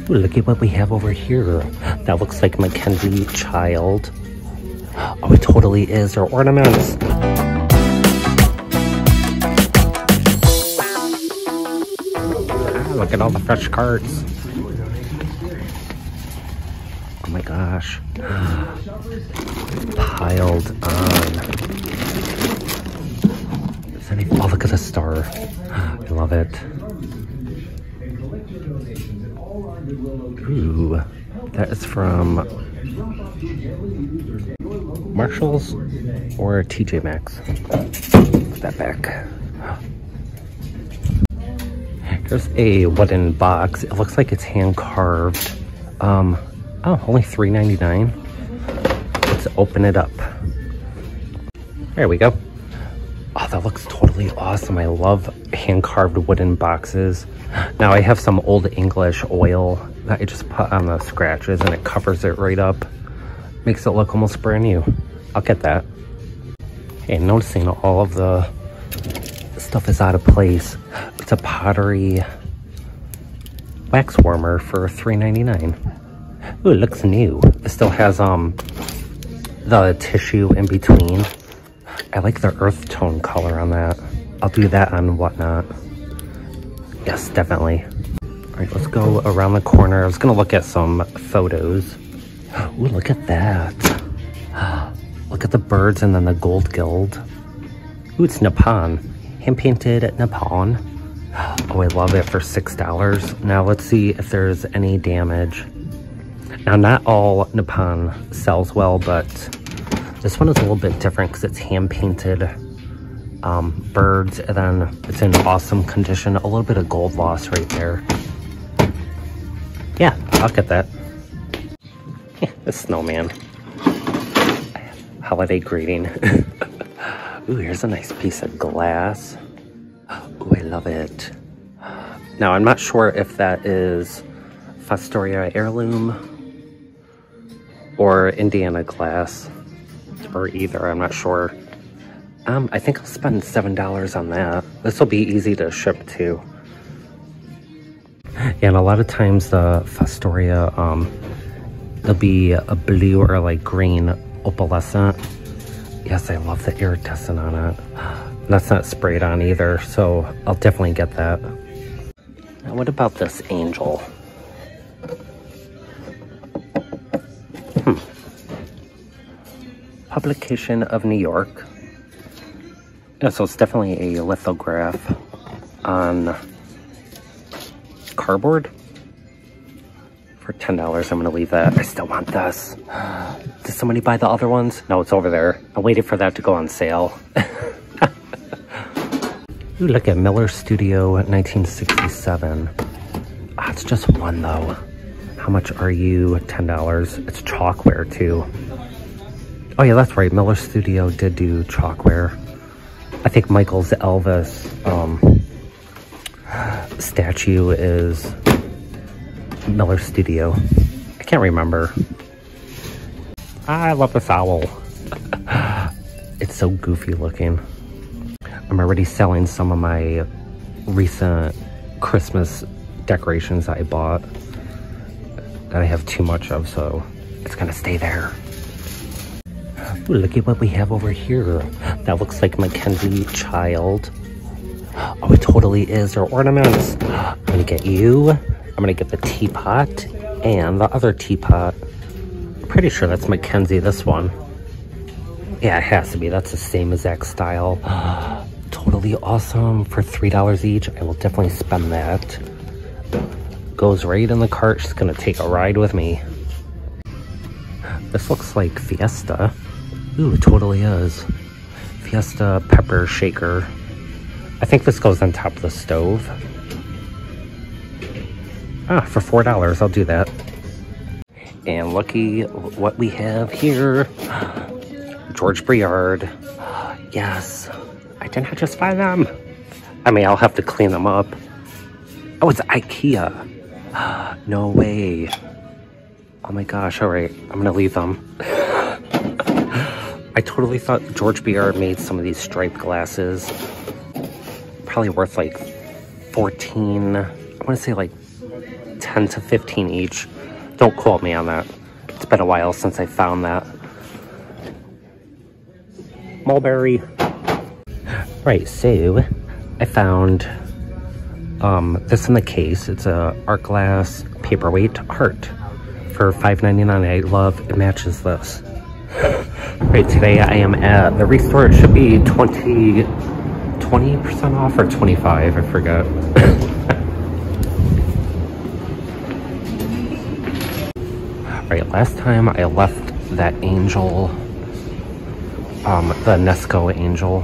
Ooh, look at what we have over here. That looks like Mackenzie Child. Oh, it totally is. They're ornaments. Look at all the fresh cards. Oh my gosh. Piled on. Is anything? Oh, look at the star. I love it. Ooh, that is from Marshall's or TJ Maxx. Put that back. There's a wooden box. It looks like it's hand carved. Oh, only $3.99. Let's open it up. There we go. Oh, that looks totally awesome. I love hand carved wooden boxes. Now I have some Old English oil that I just put on the scratches and it covers it right up. Makes it look almost brand new. I'll get that. Hey, noticing all of the stuff is out of place. It's a pottery wax warmer for $3.99. Ooh, it looks new. It still has the tissue in between. I like the earth tone color on that. I'll do that on Whatnot. Yes, definitely. All right, let's go around the corner. I was gonna look at some photos. Ooh, look at that. Look at the birds and then the gold gild. Ooh, it's Nippon. Hand-painted at Nippon. Oh, I love it for $6. Now let's see if there's any damage. Now, not all Nippon sells well, but this one is a little bit different because it's hand-painted birds, and then it's in awesome condition. A little bit of gold loss right there. Yeah, I'll get that. The snowman. Holiday greeting. Ooh, here's a nice piece of glass. Ooh, I love it. Now, I'm not sure if that is Fostoria heirloom or Indiana glass, or either, I'm not sure. I think I'll spend $7 on that. This will be easy to ship too. And a lot of times the Fostoria, there'll be a blue or like green opalescent. Yes, I love the iridescent on it. That's not sprayed on either, so I'll definitely get that. Now, what about this angel? Publication of New York. Yeah, so it's definitely a lithograph on cardboard. For $10, I'm gonna leave that. I still want this. Did somebody buy the other ones? No, it's over there. I waited for that to go on sale. Ooh, look at Miller Studio 1967. Ah, it's just one though. How much are you? $10. It's chalkware too. Oh yeah, that's right. Miller Studio did do chalkware. I think Michael's Elvis statue is Miller Studio. I can't remember. I love this owl. It's so goofy looking. I'm already selling some of my recent Christmas decorations I bought that I have too much of, so it's gonna stay there. Ooh, look at what we have over here. That looks like Mackenzie Child. Oh, it totally is. They're ornaments. I'm gonna get you. I'm gonna get the teapot and the other teapot. I'm pretty sure that's Mackenzie, this one. Yeah, it has to be. That's the same exact style. Totally awesome. For $3 each, I will definitely spend that. Goes right in the cart. She's gonna take a ride with me. This looks like Fiesta. Ooh, it totally is. Fiesta pepper shaker. I think this goes on top of the stove. Ah, for $4, I'll do that. And looky what we have here. George Briard. Yes. I did not just buy them. I mean, I'll have to clean them up. Oh, it's IKEA. No way. Oh my gosh, all right. I'm gonna leave them. I totally thought George Briard made some of these striped glasses. Probably worth like 14, I wanna say like $10 10 to 15 each. Don't quote me on that. It's been a while since I found that. Mulberry. Right, so I found this in the case. It's a art glass paperweight heart for $5.99. I love it, matches this. Right, today I am at the Restore. It should be 20% off or 25, I forgot. Right, last time I left that angel, the Nesco angel.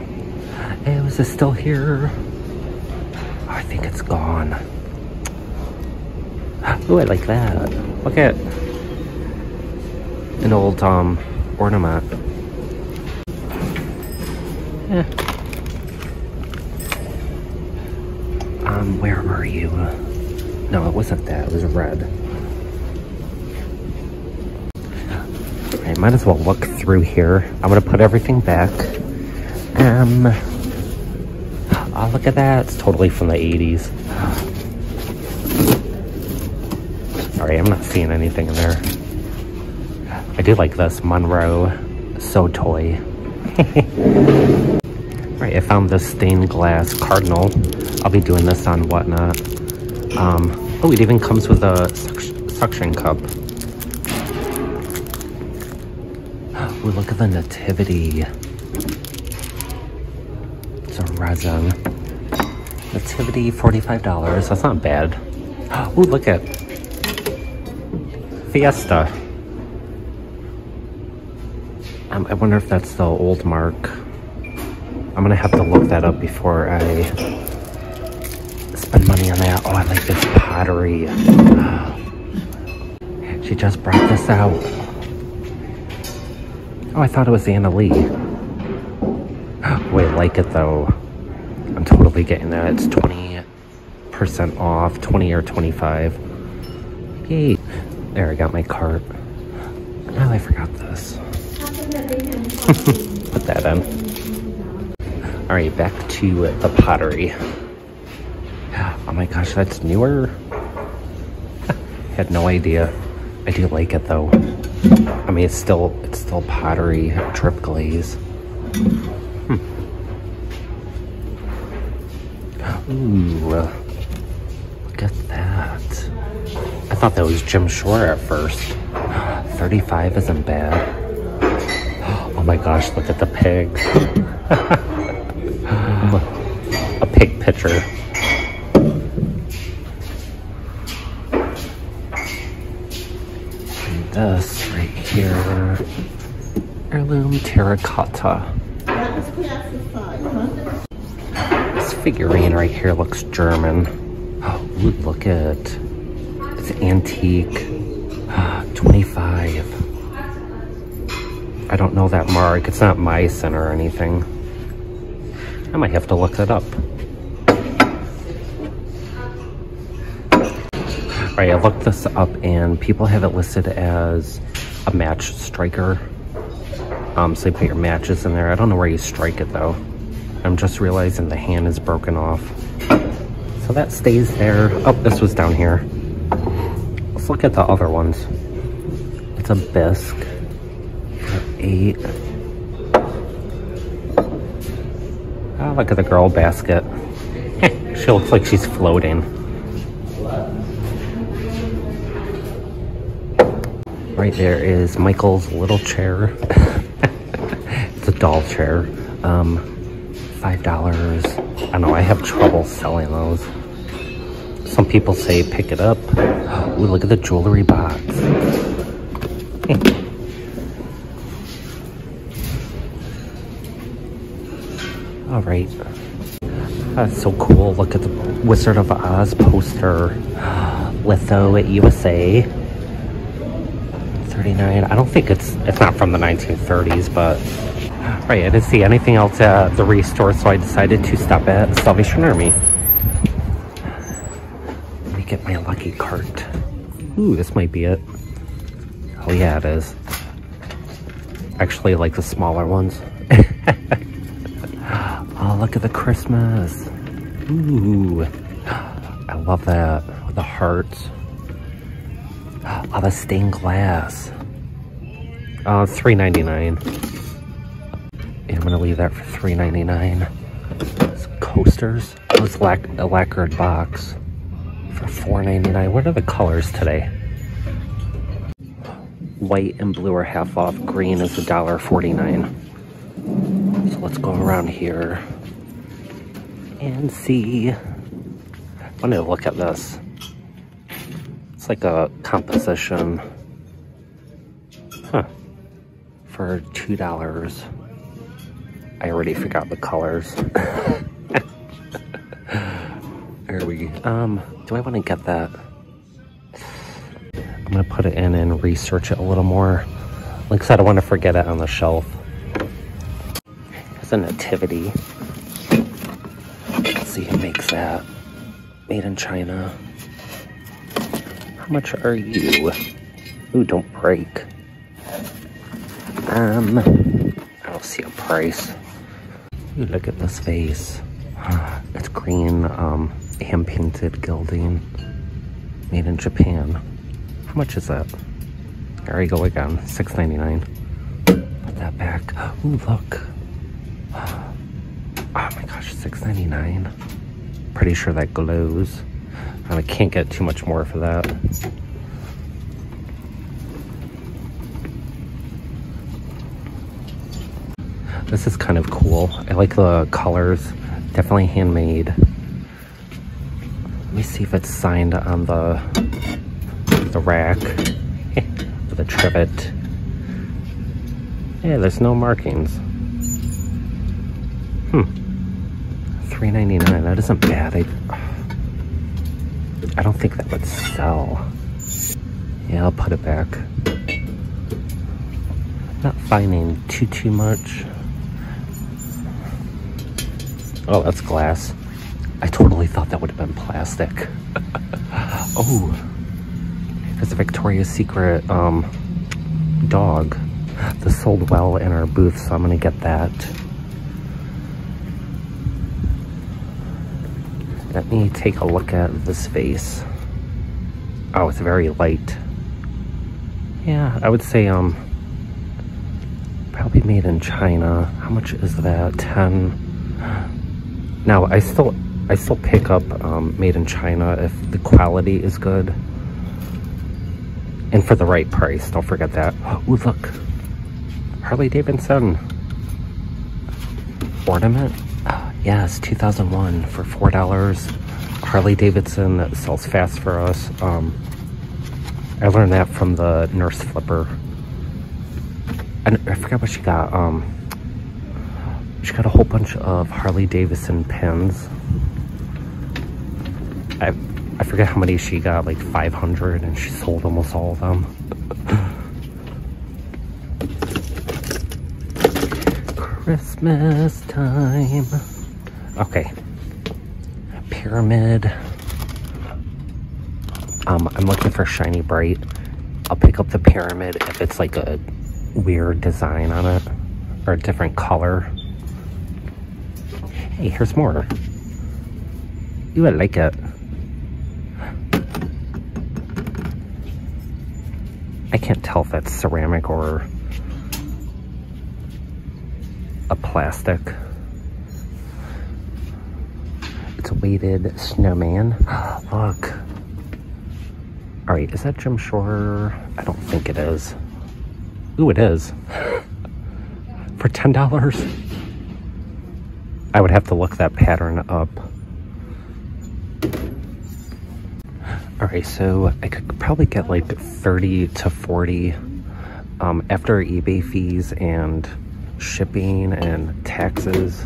Hey, was it still here? Oh, I think it's gone. Ooh, I like that. Look at an old ornament. Eh. Where were you? No, it wasn't that. It was red. I might as well look through here. I'm gonna put everything back. Oh, look at that. It's totally from the 80s. Sorry, I'm not seeing anything in there. I do like this Monroe So Toy. Right, I found this stained glass cardinal. I'll be doing this on Whatnot. Oh, it even comes with a suction cup. Ooh, look at the nativity. It's a resin. Nativity, $45. That's not bad. Ooh, look at Fiesta. I wonder if that's the old mark. I'm gonna have to look that up before I spend money on that. Oh, I like this pottery. She just brought this out. Oh, I thought it was Anna Lee. Wait, I like it though. I'm totally getting that. It's 20% off, 20 or 25. Yay. There, I got my cart. Oh, I forgot this. Put that in. Alright, back to the pottery. Oh my gosh, that's newer. Had no idea. I do like it though. I mean, it's still pottery, drip glaze. Ooh, look at that. I thought that was Jim Shore at first. 35 isn't bad. Oh my gosh, look at the pigs. A pig picture. And this right here, heirloom terracotta. This figurine right here looks German. Oh, look at it's antique. 25. I don't know that mark. It's not Meissen or anything. I might have to look that up. Alright, I looked this up and people have it listed as a match striker. So you put your matches in there. I don't know where you strike it though. I'm just realizing the hand is broken off. So that stays there. Oh, this was down here. Let's look at the other ones. It's a bisque. 8. Oh, look at the girl basket. She looks like she's floating. Right there is Michael's little chair. It's a doll chair. $5. I don't know, I have trouble selling those. Some people say pick it up. Ooh, look at the jewelry box. All right. That's so cool. Look at the Wizard of Oz poster. Litho at USA. 39. I don't think it's not from the 1930s, but right, I didn't see anything else at the Restore, so I decided to stop at Salvation Army. Let me get my lucky cart. Ooh, this might be it. Oh yeah, it is. Actually, I like the smaller ones. Oh, look at the Christmas. Ooh, I love that with the hearts. Oh, the stained glass. $3.99. And I'm gonna leave that for $3.99. Some coasters. Oh, it's a lacquered box for $4.99. What are the colors today? White and blue are half off. Green is $1.49. So let's go around here and see. I want to look at this. It's like a composition. Huh. For $2. I already forgot the colors. There we go. Do I want to get that? I'm gonna put it in and research it a little more. Like I said, I want to forget it on the shelf. It's a nativity. Let's see who makes that. Made in China. How much are you? Ooh, don't break. I don't see a price. Ooh, look at this vase. It's green, hand-painted gilding. Made in Japan. How much is that? There we go again. $6.99. Put that back. Ooh, look. Oh my gosh, $6.99. Pretty sure that glows. I can't get too much more for that. This is kind of cool. I like the colors. Definitely handmade. Let me see if it's signed on the rack. The trivet. Yeah, there's no markings. $3.99. That isn't bad. I don't think that would sell. Yeah, I'll put it back. Not finding too much. Oh, that's glass. I totally thought that would have been plastic. Oh, there's a Victoria's Secret dog. This sold well in our booth, so I'm gonna get that. Let me take a look at this vase. Oh, it's very light. Yeah, I would say probably made in China. How much is that? 10. Now I still pick up made in China if the quality is good and for the right price. Don't forget that. Ooh, look, Harley Davidson ornament. Yes, 2001 for $4. Harley Davidson that sells fast for us. I learned that from the nurse flipper. And I forgot what she got. She got a whole bunch of Harley Davidson pins. I forget how many she got, like 500, and she sold almost all of them. Christmas time. Okay. Pyramid. I'm looking for shiny bright. I'll pick up the pyramid if it's like a weird design on it or a different color. Hey, here's more. You would like it. I can't tell if that's ceramic or a plastic. It's a weighted snowman. Look. Alright, is that Jim Shore? I don't think it is. Ooh, it is. For $10? I would have to look that pattern up. Alright, so I could probably get like 30 to 40 after eBay fees and shipping and taxes.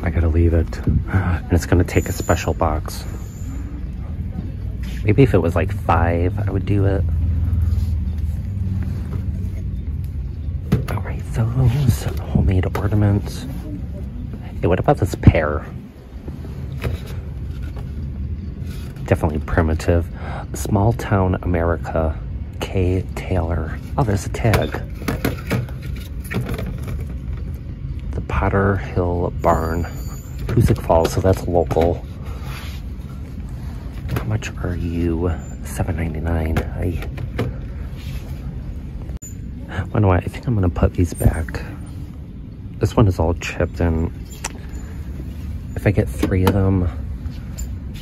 I gotta leave it. And it's gonna take a special box. Maybe if it was like 5, I would do it. Alright, those homemade ornaments. Hey, what about this pear? Definitely primitive. Small Town America, K. Taylor. Oh, there's a tag. The Potter Hill Barn, Hoosick Falls, so that's local. How much are you? $7.99. Why do I think I'm gonna put these back. This one is all chipped, and if I get 3 of them,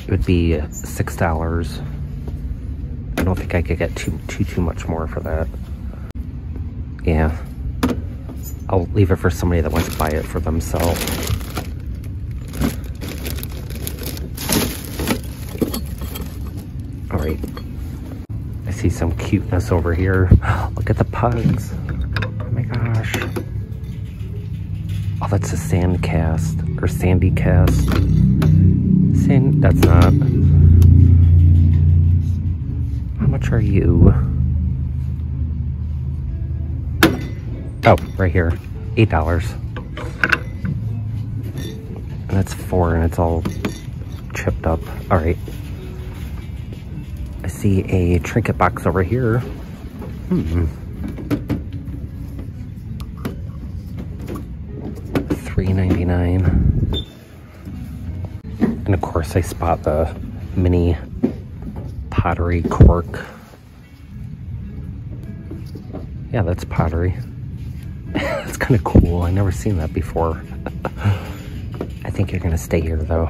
it would be $6. I don't think I could get too much more for that. Yeah, I'll leave it for somebody that wants to buy it for themselves. All right, I see some cuteness over here. Look at the pugs. Oh my gosh. Oh, that's a sand cast, or sandy cast. That's not. How much are you? Oh, right here, $8. And that's 4, and it's all chipped up. All right. I see a trinket box over here. $3.99. And of course, I spot the mini pottery cork. Yeah, that's pottery. It's kind of cool. I've never seen that before. I think you're gonna stay here though.